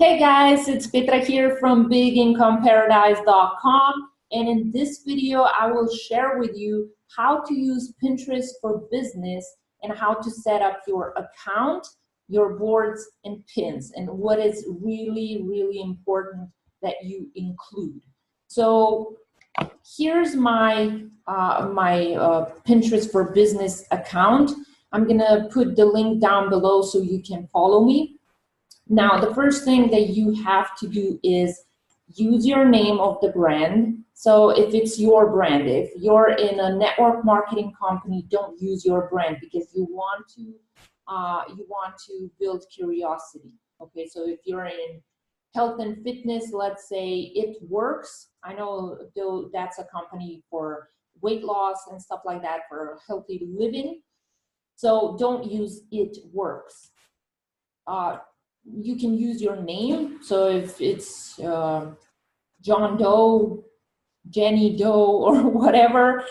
Hey guys, it's Petra here from BigIncomeParadise.com, and in this video I will share with you how to use Pinterest for business and how to set up your account, your boards and pins, and what is really important that you include. So here's my Pinterest for business account. I'm gonna put the link down below so you can follow me. Now, the first thing that you have to do is use your name of the brand. So if it's your brand, if you're in a network marketing company, don't use your brand because you want to build curiosity. Okay, so if you're in health and fitness, let's say It Works. I know though that's a company for weight loss and stuff like that, for healthy living. So don't use It Works. You can use your name. So if it's John Doe, Jenny Doe, or whatever,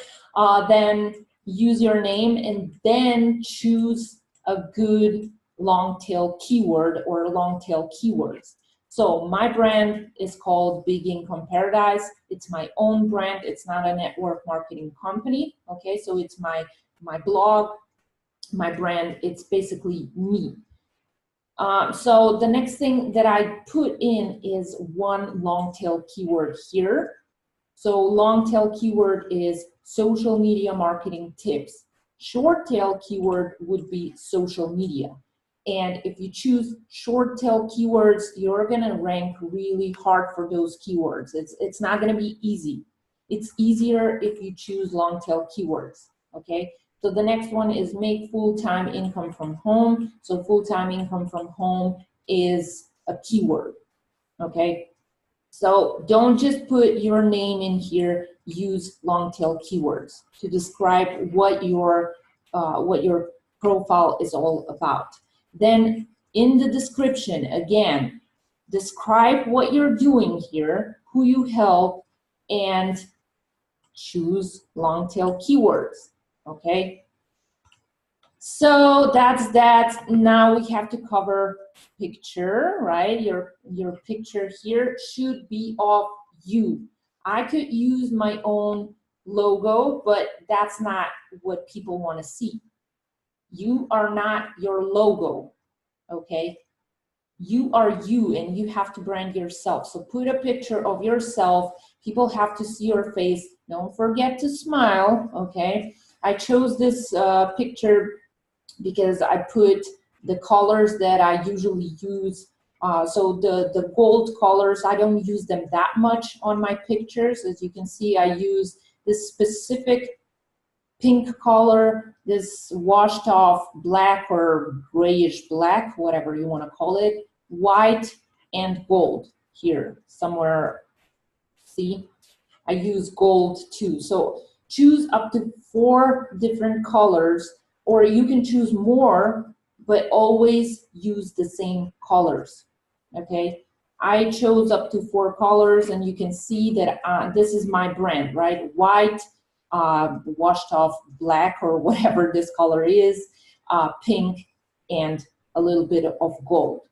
then use your name and then choose a good long tail keyword or long tail keywords. So my brand is called Big Income Paradise. It's my own brand. It's not a network marketing company. Okay, so it's my blog, my brand. It's basically me. So the next thing that I put in is one long tail keyword here. So long tail keyword is social media marketing tips. Short tail keyword would be social media. And if you choose short tail keywords, you're gonna rank really hard for those keywords. It's not gonna be easy. It's easier if you choose long tail keywords, okay? So the next one is make full-time income from home. So full-time income from home is a keyword, okay? So don't just put your name in here, use long tail keywords to describe what your profile is all about. Then in the description, again, describe what you're doing here, who you help, and choose long tail keywords. Okay, so that's that. Now we have to cover picture, right? Your picture here should be of you. I could use my own logo, but that's not what people want to see. You are not your logo, okay? You are you, and you have to brand yourself. So put a picture of yourself. People have to see your face. Don't forget to smile, okay? I chose this picture because I put the colors that I usually use. So the gold colors, I don't use them that much on my pictures. As you can see, I use this specific pink color, this washed off black or grayish black, whatever you want to call it, white and gold here somewhere. See, I use gold too. So choose up to 4 different colors, or you can choose more, but always use the same colors, okay? I chose up to 4 colors, and you can see that this is my brand, right? White, washed off black, or whatever this color is, pink, and a little bit of gold.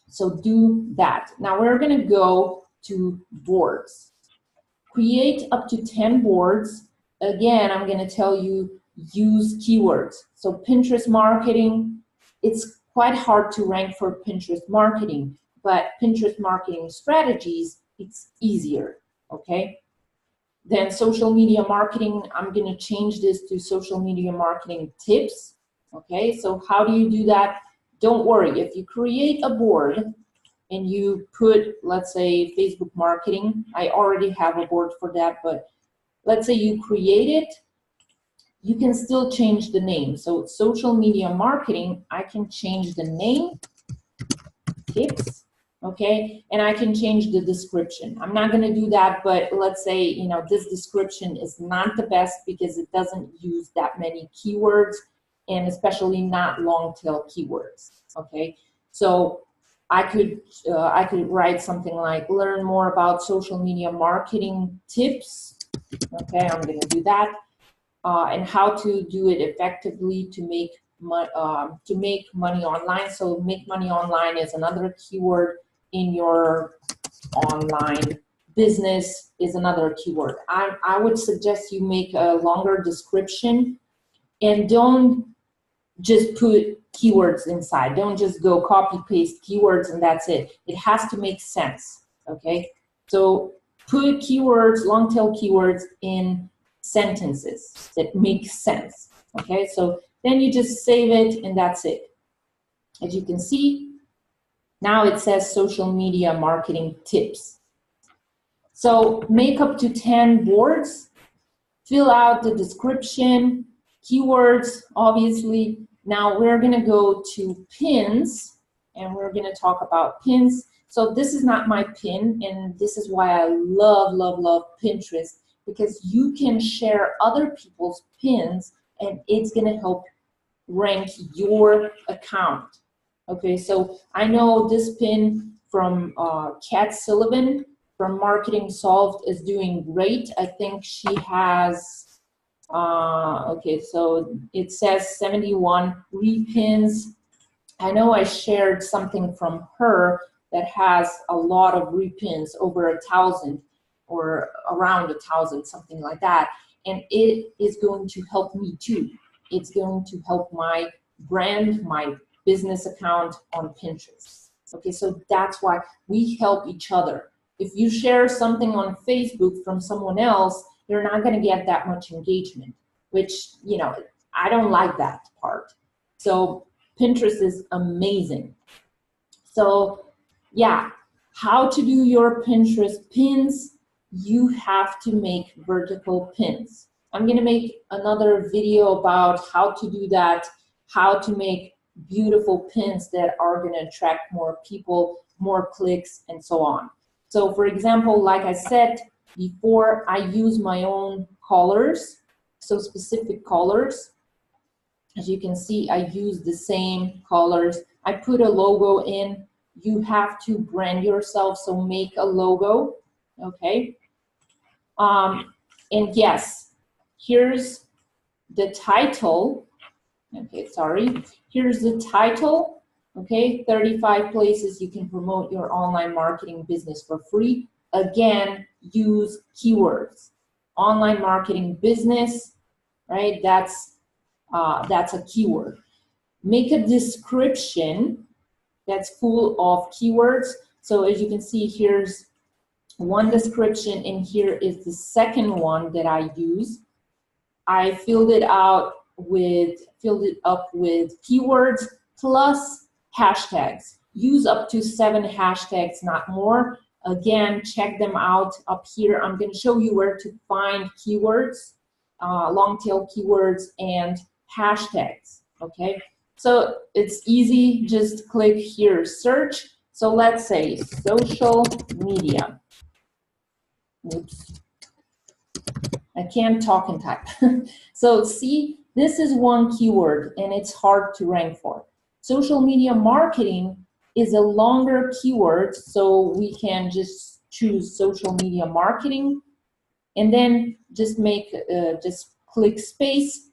So do that. Now we're gonna go to boards. Create up to 10 boards. Again, I'm gonna tell you, use keywords. So Pinterest marketing, it's quite hard to rank for Pinterest marketing, but Pinterest marketing strategies, it's easier, okay? Then social media marketing, I'm gonna change this to social media marketing tips, okay? So how do you do that? Don't worry, if you create a board and you put, let's say, Facebook marketing, I already have a board for that, but let's say you create it, you can still change the name. So social media marketing, I can change the name, tips, okay? And I can change the description. I'm not gonna do that, but let's say, you know, this description is not the best because it doesn't use that many keywords, and especially not long tail keywords, okay? So I could write something like, learn more about social media marketing tips, okay? I'm gonna do that. And how to do it effectively to make money online. So make money online is another keyword. in your online business is another keyword. I would suggest you make a longer description and don't just put keywords inside. Don't just go copy paste keywords and that's it. It has to make sense, okay? So put keywords, long tail keywords in sentences that make sense, okay? So then you just save it and that's it. As you can see, now it says social media marketing tips. So make up to 10 boards, fill out the description, keywords, obviously. Now we're gonna go to pins and we're gonna talk about pins. So this is not my pin, and this is why I love, love, love Pinterest, because you can share other people's pins and it's gonna help rank your account. Okay, so I know this pin from Kat Sullivan from Marketing Solved is doing great. I think she has, okay, so it says 71 repins. I know I shared something from her that has a lot of repins, over 1,000 or around 1,000, something like that. And it is going to help me too. It's going to help my brand, my business account on Pinterest. Okay, so that's why we help each other. If you share something on Facebook from someone else, you're not gonna get that much engagement, which, you know, I don't like that part. So Pinterest is amazing. So yeah, how to do your Pinterest pins? You have to make vertical pins. I'm gonna make another video about how to do that, how to make beautiful pins that are gonna attract more people, more clicks, and so on. So for example, like I said before, I use my own colors, so specific colors. As you can see, I use the same colors. I put a logo in. You have to brand yourself, so make a logo, okay? And yes, here's the title. Okay, sorry. Here's the title, okay? 35 places you can promote your online marketing business for free. Again, use keywords. Online marketing business, right? That's a keyword. Make a description that's full of keywords. So as you can see, here's one description, and here is the second one that I use. I filled it up with keywords plus hashtags. Use up to 7 hashtags, not more. Again, check them out up here. I'm going to show you where to find keywords, long tail keywords, and hashtags. Okay, so it's easy. Just click here, search. So let's say social media. Oops. I can't talk and type. So see, this is one keyword and it's hard to rank for. Social media marketing is a longer keyword, so we can just choose social media marketing and then just click space,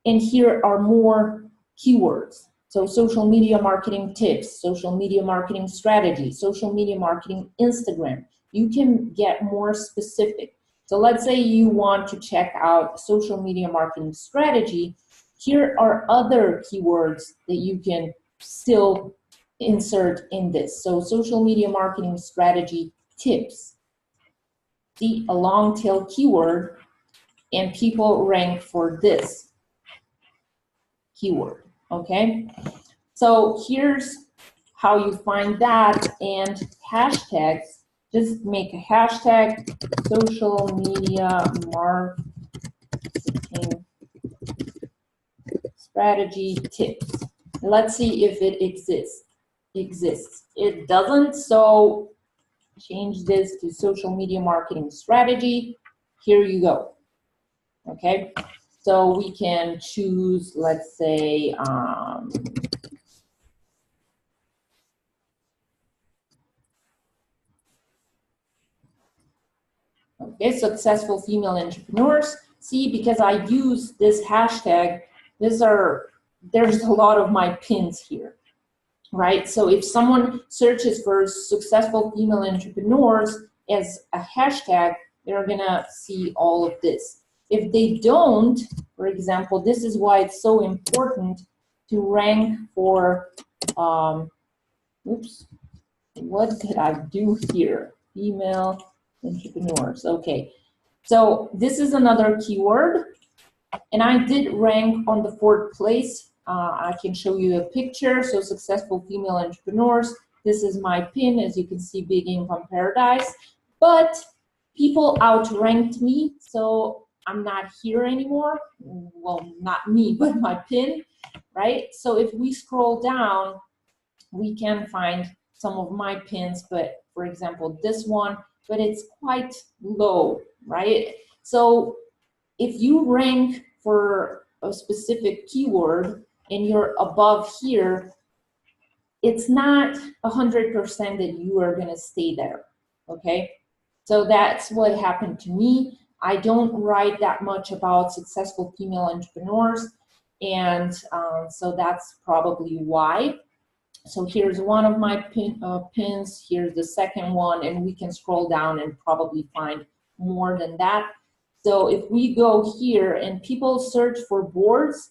and here are more keywords. So social media marketing tips, social media marketing strategy, social media marketing Instagram. You can get more specific. So let's say you want to check out social media marketing strategy. Here are other keywords that you can still insert in this. So social media marketing strategy tips. See, a long tail keyword, and people rank for this keyword, okay? So here's how you find that, and hashtags. Just make a hashtag, social media marketing strategy tips. Let's see if it exists. It doesn't, so change this to social media marketing strategy. Here you go. Okay, so we can choose, let's say, okay, successful female entrepreneurs. See, because I use this hashtag, there's a lot of my pins here. right? So if someone searches for successful female entrepreneurs as a hashtag, they're gonna see all of this. If they don't, for example, this is why it's so important to rank for, oops, what did I do here? Female entrepreneurs, okay. So this is another keyword, and I did rank on the 4th place. I can show you a picture. So successful female entrepreneurs. This is my pin, as you can see, Big Income Paradise. But people outranked me, so I'm not here anymore. Well, not me, but my pin, right? So if we scroll down, we can find some of my pins, but for example, this one, but it's quite low, right? So if you rank for a specific keyword and you're above here, it's not 100% that you are gonna stay there, okay? So that's what happened to me. I don't write that much about successful female entrepreneurs, and so that's probably why. So here's one of my pins, here's the second one, and we can scroll down and probably find more than that. So if we go here and people search for boards,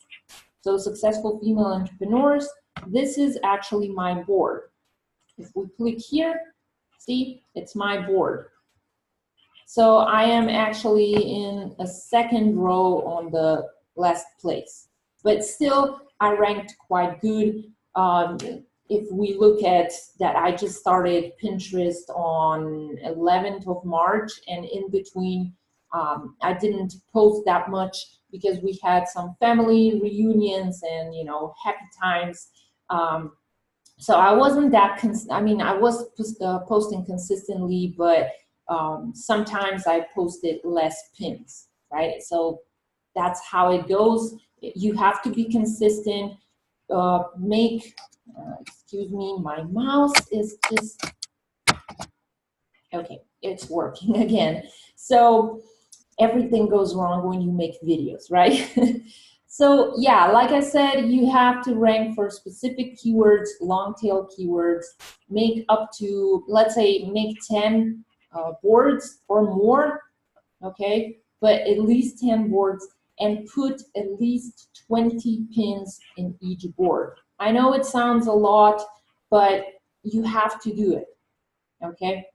so successful female entrepreneurs, this is actually my board. If we click here, see, it's my board. So I am actually in a 2nd row on the last place, but still I ranked quite good. If we look at that, I just started Pinterest on 11th of March, and in between, I didn't post that much because we had some family reunions and, you know, happy times. So I wasn't that, I mean, I was posting consistently, but sometimes I posted less pins, right? So that's how it goes. You have to be consistent. Excuse me, my mouse is just, okay, it's working again. So everything goes wrong when you make videos, right? So yeah, like I said, you have to rank for specific keywords, long tail keywords, make up to, let's say, make 10 boards or more, okay? But at least 10 boards, and put at least 20 pins in each board. I know it sounds a lot, but you have to do it, okay?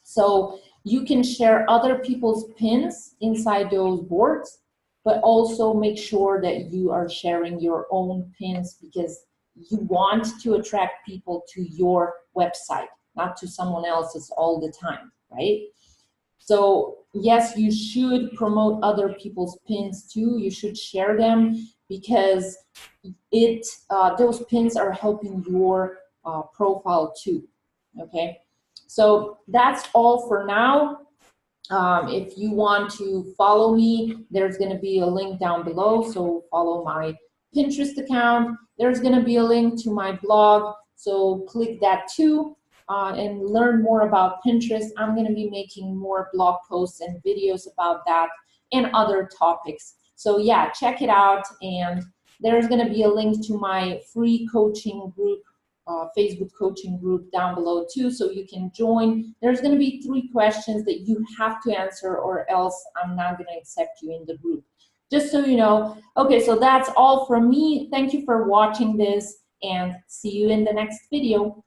So you can share other people's pins inside those boards, but also make sure that you are sharing your own pins, because you want to attract people to your website, not to someone else's all the time, right? So yes, you should promote other people's pins too. You should share them, because those pins are helping your profile too, okay? So that's all for now. If you want to follow me, there's going to be a link down below. So follow my Pinterest account. There's going to be a link to my blog. So click that too and learn more about Pinterest. I'm going to be making more blog posts and videos about that and other topics. So yeah, check it out. And there's going to be a link to my free coaching group, Facebook coaching group down below too, so you can join. There's going to be 3 questions that you have to answer, or else I'm not going to accept you in the group, just so you know. Okay, so that's all from me. Thank you for watching this, and see you in the next video.